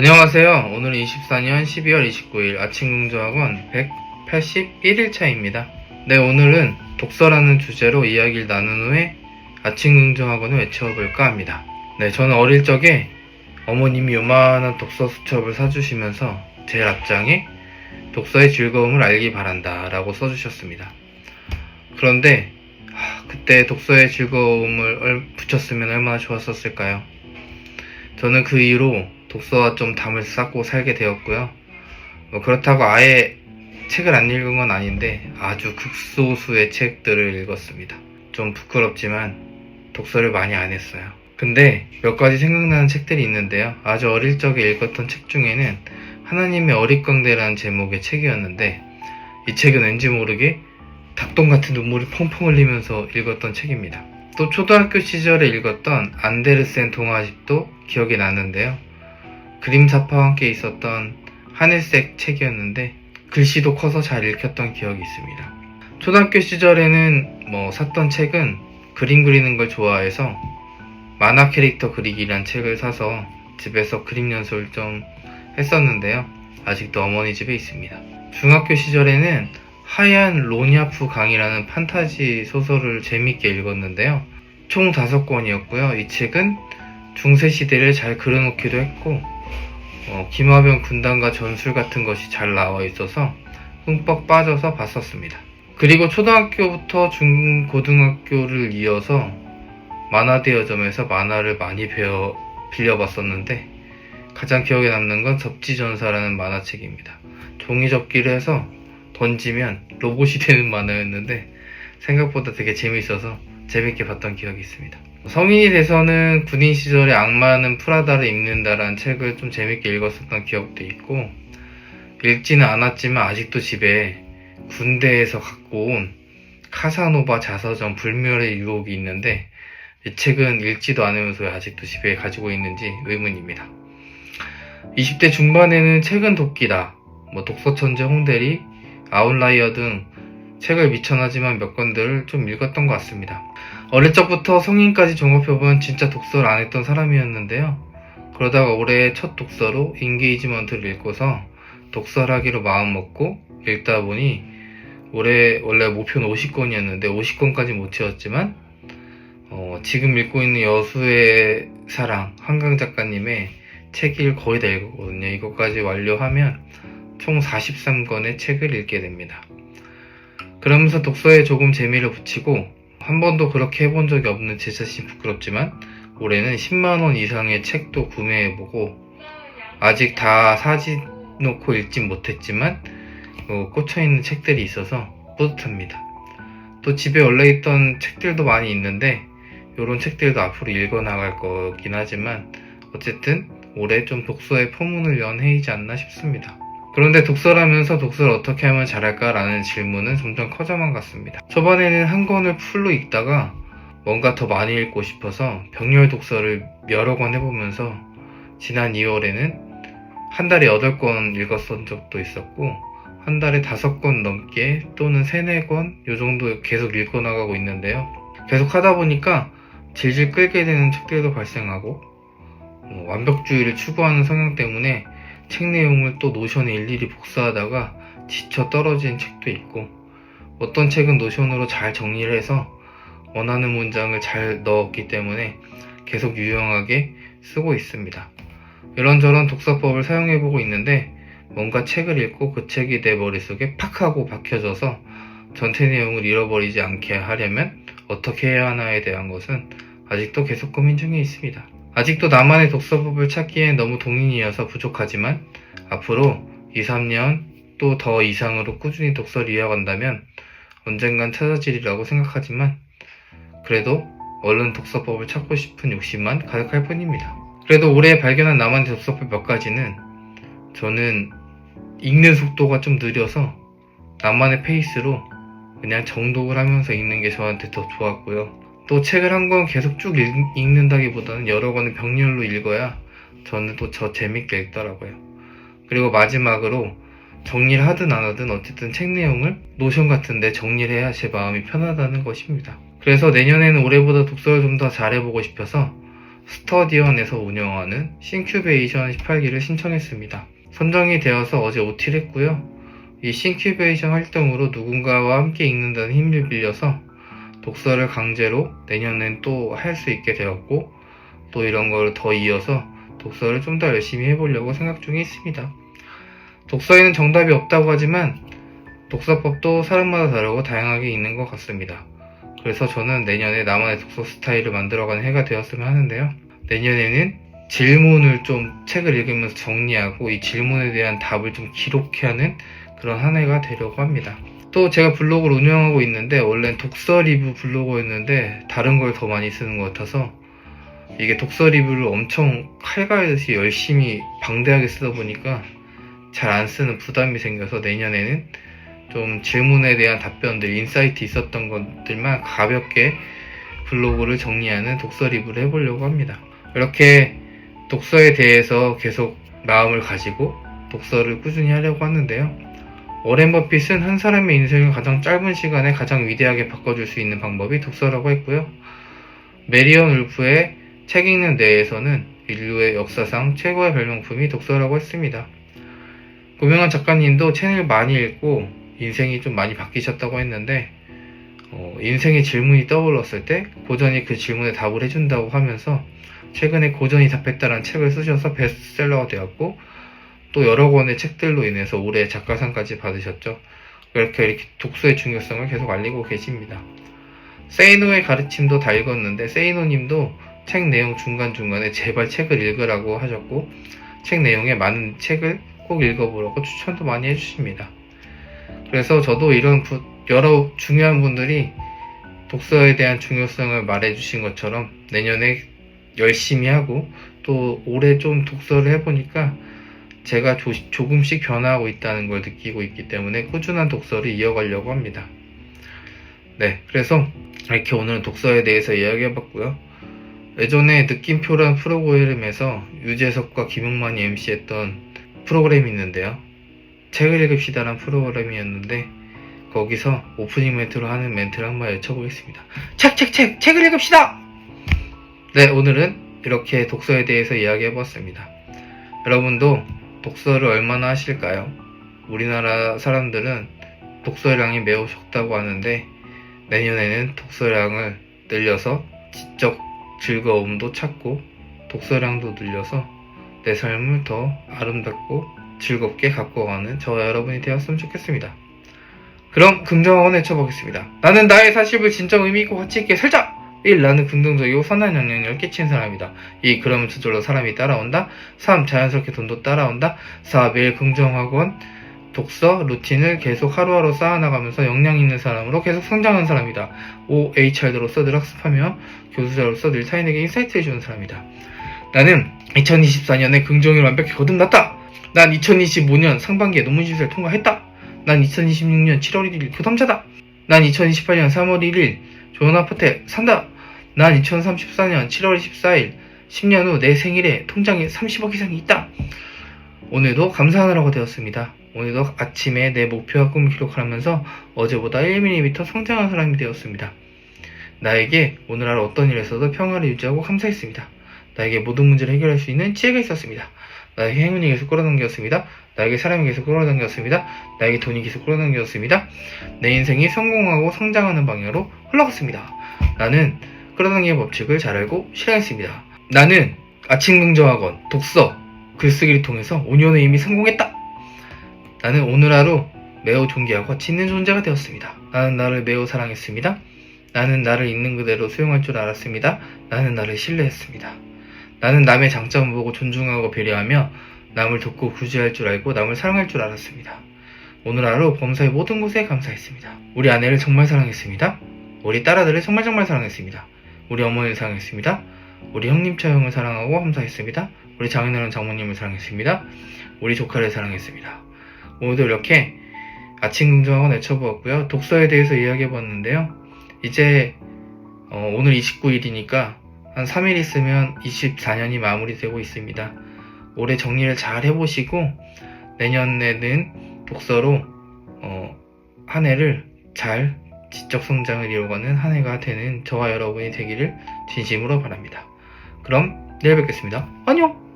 안녕하세요. 오늘은 24년 12월 29일 아침궁정학원 181일차입니다. 네, 오늘은 독서라는 주제로 이야기를 나눈 후에 아침궁정학원을 외쳐볼까 합니다. 네, 저는 어릴 적에 어머님이 요만한 독서 수첩을 사주시면서 제일 앞장에 독서의 즐거움을 알기 바란다 라고 써주셨습니다. 그런데 그때 독서의 즐거움을 붙였으면 얼마나 좋았었을까요? 저는 그 이후로 독서와 좀 담을 쌓고 살게 되었고요. 그렇다고 아예 책을 안 읽은 건 아닌데 아주 극소수의 책들을 읽었습니다. 좀 부끄럽지만 독서를 많이 안 했어요. 근데 몇 가지 생각나는 책들이 있는데요. 아주 어릴 적에 읽었던 책 중에는 하나님의 어릿광대라는 제목의 책이었는데 이 책은 왠지 모르게 닭똥 같은 눈물을 펑펑 흘리면서 읽었던 책입니다. 또 초등학교 시절에 읽었던 안데르센 동화집도 기억이 나는데요. 그림사파와 함께 있었던 하늘색 책이었는데 글씨도 커서 잘 읽혔던 기억이 있습니다. 초등학교 시절에는 샀던 책은 그림 그리는 걸 좋아해서 만화 캐릭터 그리기란 책을 사서 집에서 그림 연습을 좀 했었는데요. 아직도 어머니 집에 있습니다. 중학교 시절에는 하얀 로냐프 강이라는 판타지 소설을 재밌게 읽었는데요. 총 5권이었고요. 이 책은 중세시대를 잘 그려놓기도 했고 김화병 군단과 전술 같은 것이 잘 나와 있어서 흠뻑 빠져서 봤었습니다. 그리고 초등학교부터 중고등학교를 이어서 만화대여점에서 만화를 많이 빌려봤었는데 가장 기억에 남는 건 접지전사라는 만화책입니다. 종이접기를 해서 던지면 로봇이 되는 만화였는데 생각보다 되게 재밌어서 재밌게 봤던 기억이 있습니다. 성인이 돼서는 군인 시절에 악마는 프라다를 입는다라는 책을 좀 재밌게 읽었었던 기억도 있고, 읽지는 않았지만 아직도 집에 군대에서 갖고 온 카사노바 자서전 불멸의 유혹이 있는데 이 책은 읽지도 않으면서 아직도 집에 가지고 있는지 의문입니다. 20대 중반에는 책은 도끼다, 독서천재 홍대리, 아웃라이어 등 책을 미천하지만 몇 권들을 좀 읽었던 것 같습니다. 어릴 적부터 성인까지 종합해보면 진짜 독서를 안 했던 사람이었는데요. 그러다가 올해 첫 독서로 인게이지먼트를 읽고서 독서를 하기로 마음먹고 읽다 보니 올해 원래 목표는 50권이었는데 50권까지 못 채웠지만 지금 읽고 있는 여수의 사랑 한강 작가님의 책을 거의 다 읽었거든요. 이것까지 완료하면 총 43권의 책을 읽게 됩니다. 그러면서 독서에 조금 재미를 붙이고 한 번도 그렇게 해본 적이 없는 제 자신이 부끄럽지만 올해는 10만원 이상의 책도 구매해보고 아직 다 사지 놓고 읽진 못했지만 꽂혀있는 책들이 있어서 뿌듯합니다. 또 집에 원래 있던 책들도 많이 있는데 이런 책들도 앞으로 읽어나갈 거긴 하지만 어쨌든 올해 좀 독서의 포문을 연 해이지 않나 싶습니다. 그런데 독서라면서 독서를 어떻게 하면 잘할까 라는 질문은 점점 커져만 갔습니다. 초반에는 한 권을 풀로 읽다가 뭔가 더 많이 읽고 싶어서 병렬 독서를 여러 권 해보면서 지난 2월에는 한 달에 8권 읽었던 적도 있었고 한 달에 5권 넘게 또는 3, 4권 요 정도 계속 읽어나가고 있는데요. 계속 하다 보니까 질질 끌게 되는 책들도 발생하고 완벽주의를 추구하는 성향 때문에 책 내용을 또 노션에 일일이 복사하다가 지쳐 떨어진 책도 있고 어떤 책은 노션으로 잘 정리를 해서 원하는 문장을 잘 넣었기 때문에 계속 유용하게 쓰고 있습니다. 이런저런 독서법을 사용해보고 있는데 뭔가 책을 읽고 그 책이 내 머릿속에 팍 하고 박혀져서 전체 내용을 잃어버리지 않게 하려면 어떻게 해야 하나에 대한 것은 아직도 계속 고민 중에 있습니다. 아직도 나만의 독서법을 찾기엔 너무 동인이어서 부족하지만 앞으로 2, 3년 또 더 이상으로 꾸준히 독서를 이어간다면 언젠간 찾아지리라고 생각하지만 그래도 얼른 독서법을 찾고 싶은 욕심만 가득할 뿐입니다. 그래도 올해 발견한 나만의 독서법 몇 가지는 저는 읽는 속도가 좀 느려서 나만의 페이스로 그냥 정독을 하면서 읽는 게 저한테 더 좋았고요. 또 책을 한 권 계속 쭉 읽는다기보다는 여러 권을 병렬로 읽어야 저는 또 재밌게 읽더라고요. 그리고 마지막으로 정리를 하든 안 하든 어쨌든 책 내용을 노션 같은데 정리를 해야 제 마음이 편하다는 것입니다. 그래서 내년에는 올해보다 독서를 좀 더 잘해보고 싶어서 스터디언에서 운영하는 싱큐베이션 18기를 신청했습니다. 선정이 되어서 어제 OT를 했고요. 이 싱큐베이션 활동으로 누군가와 함께 읽는다는 힘을 빌려서 독서를 강제로 내년엔 또 할 수 있게 되었고, 또 이런 걸 더 이어서 독서를 좀 더 열심히 해보려고 생각 중에 있습니다. 독서에는 정답이 없다고 하지만 독서법도 사람마다 다르고 다양하게 있는 것 같습니다. 그래서 저는 내년에 나만의 독서 스타일을 만들어가는 해가 되었으면 하는데요. 내년에는 질문을 좀 책을 읽으면서 정리하고 이 질문에 대한 답을 좀 기록하는 그런 한 해가 되려고 합니다. 또 제가 블로그를 운영하고 있는데 원래는 독서 리뷰 블로그였는데 다른 걸 더 많이 쓰는 것 같아서 이게 독서 리뷰를 엄청 칼갈듯이 열심히 방대하게 쓰다 보니까 잘 안 쓰는 부담이 생겨서 내년에는 좀 질문에 대한 답변들, 인사이트 있었던 것들만 가볍게 블로그를 정리하는 독서 리뷰를 해보려고 합니다. 이렇게 독서에 대해서 계속 마음을 가지고 독서를 꾸준히 하려고 하는데요. 워렌 버핏은 한 사람의 인생을 가장 짧은 시간에 가장 위대하게 바꿔줄 수 있는 방법이 독서라고 했고요. 메리언 울프의 책 읽는 뇌에서는 인류의 역사상 최고의 발명품이 독서라고 했습니다. 고명한 작가님도 책을 많이 읽고 인생이 좀 많이 바뀌셨다고 했는데 인생의 질문이 떠올랐을 때 고전이 그 질문에 답을 해준다고 하면서 최근에 고전이 답했다라는 책을 쓰셔서 베스트셀러가 되었고 또 여러 권의 책들로 인해서 올해 작가상까지 받으셨죠. 이렇게 독서의 중요성을 계속 알리고 계십니다. 세이노의 가르침도 다 읽었는데 세이노님도 책 내용 중간중간에 제발 책을 읽으라고 하셨고 책 내용에 많은 책을 꼭 읽어보라고 추천도 많이 해주십니다. 그래서 저도 이런 여러 중요한 분들이 독서에 대한 중요성을 말해주신 것처럼 내년에 열심히 하고 또 올해 좀 독서를 해보니까 제가 조금씩 변화하고 있다는 걸 느끼고 있기 때문에 꾸준한 독서를 이어가려고 합니다. 네, 그래서 이렇게 오늘은 독서에 대해서 이야기해봤고요. 예전에 느낌표란 프로그램에서 유재석과 김용만이 MC했던 프로그램이 있는데요. 책을 읽읍시다란 프로그램이었는데 거기서 오프닝 멘트로 하는 멘트를 한번 외쳐보겠습니다. 책을 읽읍시다! 네, 오늘은 이렇게 독서에 대해서 이야기해봤습니다. 여러분도 독서를 얼마나 하실까요? 우리나라 사람들은 독서량이 매우 적다고 하는데 내년에는 독서량을 늘려서 지적 즐거움도 찾고 독서량도 늘려서 내 삶을 더 아름답고 즐겁게 갖고 가는 저와 여러분이 되었으면 좋겠습니다. 그럼 긍정어원 외쳐보겠습니다. 나는 나의 사실을 진정 의미있고 가치있게 살자! 1. 나는 긍정적이고 선한 영향력을 끼치는 사람이다. 2. 그러면 저절로 사람이 따라온다. 3. 자연스럽게 돈도 따라온다. 4. 매일 긍정학원 독서 루틴을 계속 하루하루 쌓아나가면서 역량 있는 사람으로 계속 성장하는 사람이다. 5. HR로서 늘 학습하며 교수자로서 늘 타인에게 인사이트를 주는 사람이다. 나는 2024년에 긍정을 완벽히 거듭났다. 난 2025년 상반기에 논문시험을 통과했다. 난 2026년 7월 1일 교담자다. 난 2028년 3월 1일 좋은 아파트에 산다. 난 2034년 7월 14일 10년 후 내 생일에 통장에 30억 이상이 있다. 오늘도 감사하느라고 되었습니다. 오늘도 아침에 내 목표와 꿈을 기록하면서 어제보다 1mm 성장한 사람이 되었습니다. 나에게 오늘 하루 어떤 일에서도 평화를 유지하고 감사했습니다. 나에게 모든 문제를 해결할 수 있는 지혜가 있었습니다. 나에게 행운이 계속 끌어당겼습니다. 나에게 사람이 계속 끌어당겼습니다. 나에게 돈이 계속 끌어당겼습니다. 내 인생이 성공하고 성장하는 방향으로 흘러갔습니다. 나는 끌어당기의 법칙을 잘 알고 실행했습니다. 나는 아침 긍정학원, 독서, 글쓰기를 통해서 5년에 이미 성공했다. 나는 오늘 하루 매우 존귀하고 가치 있는 존재가 되었습니다. 나는 나를 매우 사랑했습니다. 나는 나를 있는 그대로 수용할 줄 알았습니다. 나는 나를 신뢰했습니다. 나는 남의 장점을 보고 존중하고 배려하며 남을 돕고 구제할 줄 알고 남을 사랑할 줄 알았습니다. 오늘 하루 범사의 모든 곳에 감사했습니다. 우리 아내를 정말 사랑했습니다. 우리 딸아들을 정말 사랑했습니다. 우리 어머니를 사랑했습니다. 우리 형님 처형을 사랑하고 감사했습니다. 우리 장인어른 장모님을 사랑했습니다. 우리 조카를 사랑했습니다. 오늘도 이렇게 아침 긍정학원 외쳐보았고요. 독서에 대해서 이야기해봤는데요. 이제 오늘 29일이니까 한 3일 있으면 24년이 마무리되고 있습니다. 올해 정리를 잘 해보시고 내년에는 독서로 한 해를 잘 지적 성장을 이루어가는 한 해가 되는 저와 여러분이 되기를 진심으로 바랍니다. 그럼 내일 뵙겠습니다. 안녕!